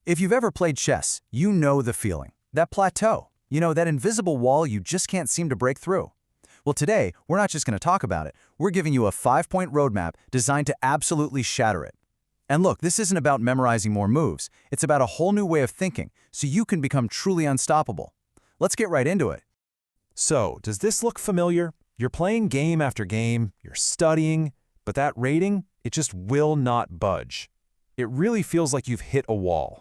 If you've ever played chess, you know the feeling. That plateau. That invisible wall you just can't seem to break through. Well, today, we're not just going to talk about it. We're giving you a 5-point roadmap designed to absolutely shatter it. And look, this isn't about memorizing more moves. It's about a whole new way of thinking, so you can become truly unstoppable. Let's get right into it. So, does this look familiar? You're playing game after game, you're studying, but that rating, it just will not budge. It really feels like you've hit a wall.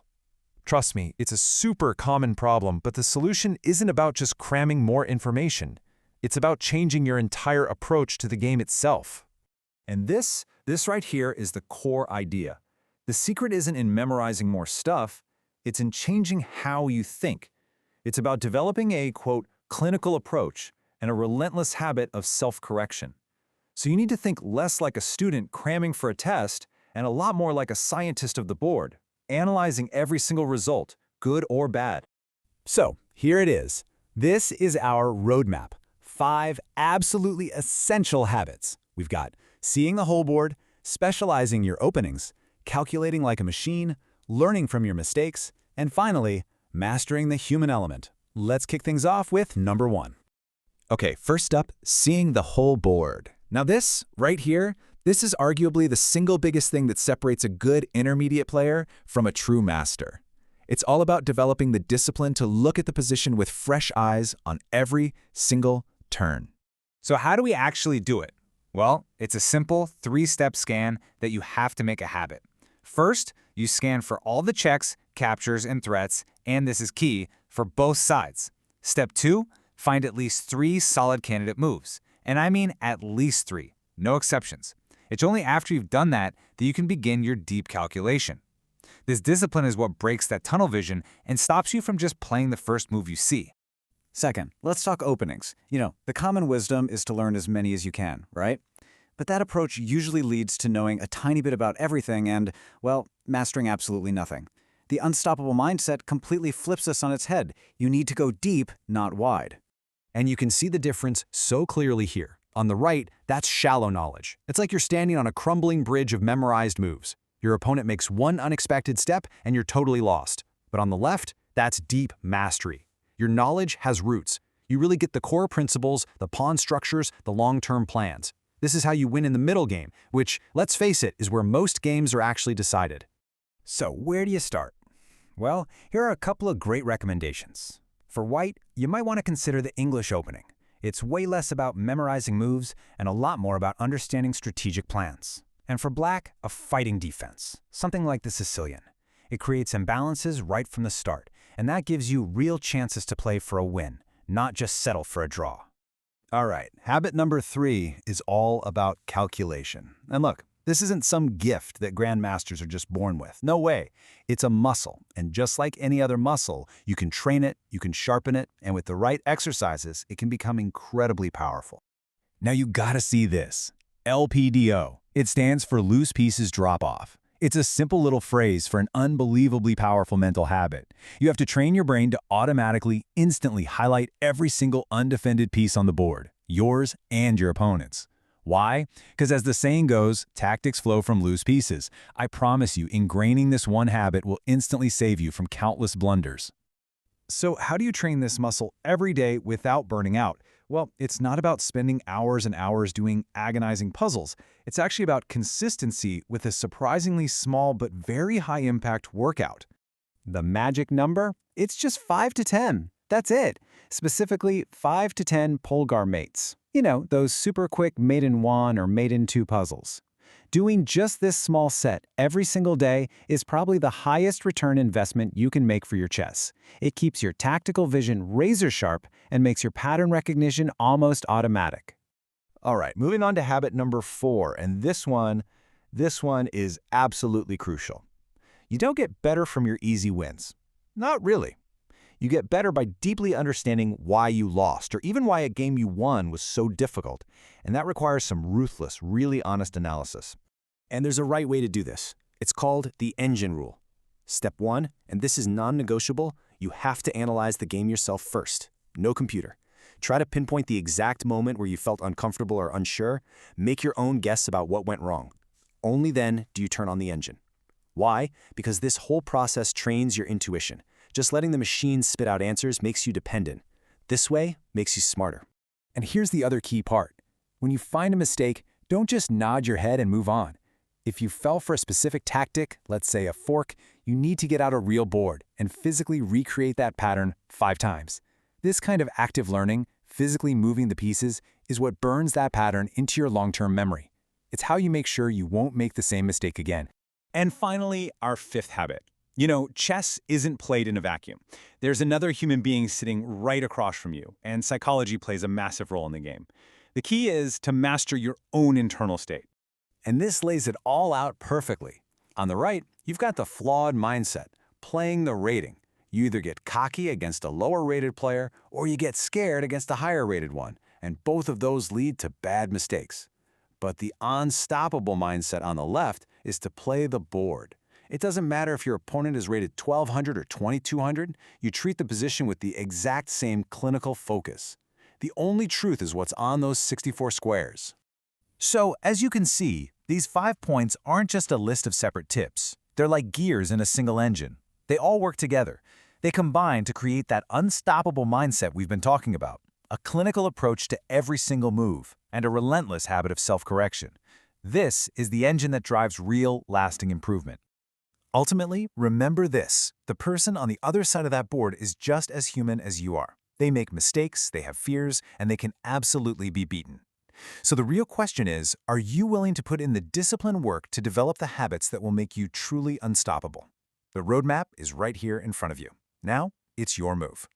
Trust me, it's a super common problem, but the solution isn't about just cramming more information. It's about changing your entire approach to the game itself. And this right here is the core idea. The secret isn't in memorizing more stuff, it's in changing how you think. It's about developing a, quote, clinical approach and a relentless habit of self-correction. So you need to think less like a student cramming for a test and a lot more like a scientist of the board, analyzing every single result, good or bad. So, here it is. This is our roadmap. 5 absolutely essential habits. We've got seeing the whole board, specializing your openings, calculating like a machine, learning from your mistakes, and finally, mastering the human element. Let's kick things off with number 1. Okay, first up, seeing the whole board. Now this, right here, this is arguably the single biggest thing that separates a good intermediate player from a true master. It's all about developing the discipline to look at the position with fresh eyes on every single turn. So how do we actually do it? Well, it's a simple 3-step scan that you have to make a habit. First, you scan for all the checks, captures, and threats, and this is key, for both sides. Step 2, find at least 3 solid candidate moves. And I mean at least 3, no exceptions. It's only after you've done that you can begin your deep calculation. This discipline is what breaks that tunnel vision and stops you from just playing the first move you see. Second, let's talk openings. The common wisdom is to learn as many as you can, right? But that approach usually leads to knowing a tiny bit about everything and, well, mastering absolutely nothing. The unstoppable mindset completely flips us on its head. You need to go deep, not wide. And you can see the difference so clearly here. On the right, that's shallow knowledge. It's like you're standing on a crumbling bridge of memorized moves. Your opponent makes one unexpected step and you're totally lost. But on the left, that's deep mastery. Your knowledge has roots. You really get the core principles, the pawn structures, the long-term plans. This is how you win in the middle game, which, let's face it, is where most games are actually decided. So where do you start? Well, here are a couple of great recommendations. For white, you might want to consider the English opening. It's way less about memorizing moves and a lot more about understanding strategic plans. And for black, a fighting defense, something like the Sicilian. It creates imbalances right from the start, and that gives you real chances to play for a win, not just settle for a draw. All right, habit number 3 is all about calculation. And look, this isn't some gift that grandmasters are just born with. No way. It's a muscle, and just like any other muscle, you can train it, you can sharpen it, and with the right exercises, it can become incredibly powerful. Now you gotta see this. LPDO. It stands for loose pieces drop off. It's a simple little phrase for an unbelievably powerful mental habit. You have to train your brain to automatically, instantly highlight every single undefended piece on the board, yours and your opponent's. Why? Because as the saying goes, tactics flow from loose pieces. I promise you, ingraining this one habit will instantly save you from countless blunders. So how do you train this muscle every day without burning out? Well, it's not about spending hours and hours doing agonizing puzzles. It's actually about consistency with a surprisingly small but very high-impact workout. The magic number? It's just 5 to 10. That's it. Specifically, 5 to 10 Polgar mates. Those super quick mate-in-1 or mate-in-2 puzzles. Doing just this small set every single day is probably the highest return investment you can make for your chess. It keeps your tactical vision razor sharp and makes your pattern recognition almost automatic. All right, moving on to habit number 4, and this one is absolutely crucial. You don't get better from your easy wins. Not really. You get better by deeply understanding why you lost, or even why a game you won was so difficult, and that requires some ruthless, really honest analysis. And there's a right way to do this. It's called the engine rule. Step 1, and this is non-negotiable, you have to analyze the game yourself first. No computer. Try to pinpoint the exact moment where you felt uncomfortable or unsure. Make your own guess about what went wrong. Only then do you turn on the engine. Why? Because this whole process trains your intuition. Just letting the machine spit out answers makes you dependent. This way makes you smarter. And here's the other key part. When you find a mistake, don't just nod your head and move on. If you fell for a specific tactic, let's say a fork, you need to get out a real board and physically recreate that pattern 5 times. This kind of active learning, physically moving the pieces, is what burns that pattern into your long-term memory. It's how you make sure you won't make the same mistake again. And finally, our 5th habit. You know, chess isn't played in a vacuum. There's another human being sitting right across from you, and psychology plays a massive role in the game. The key is to master your own internal state. And this lays it all out perfectly. On the right, you've got the flawed mindset, playing the rating. You either get cocky against a lower-rated player, or you get scared against a higher-rated one, and both of those lead to bad mistakes. But the unstoppable mindset on the left is to play the board. It doesn't matter if your opponent is rated 1200 or 2200, you treat the position with the exact same clinical focus. The only truth is what's on those 64 squares. So, as you can see, these 5 points aren't just a list of separate tips. They're like gears in a single engine. They all work together. They combine to create that unstoppable mindset we've been talking about, a clinical approach to every single move, and a relentless habit of self-correction. This is the engine that drives real, lasting improvement. Ultimately, remember this: the person on the other side of that board is just as human as you are. They make mistakes, they have fears, and they can absolutely be beaten. So the real question is, are you willing to put in the disciplined work to develop the habits that will make you truly unstoppable? The roadmap is right here in front of you. Now, it's your move.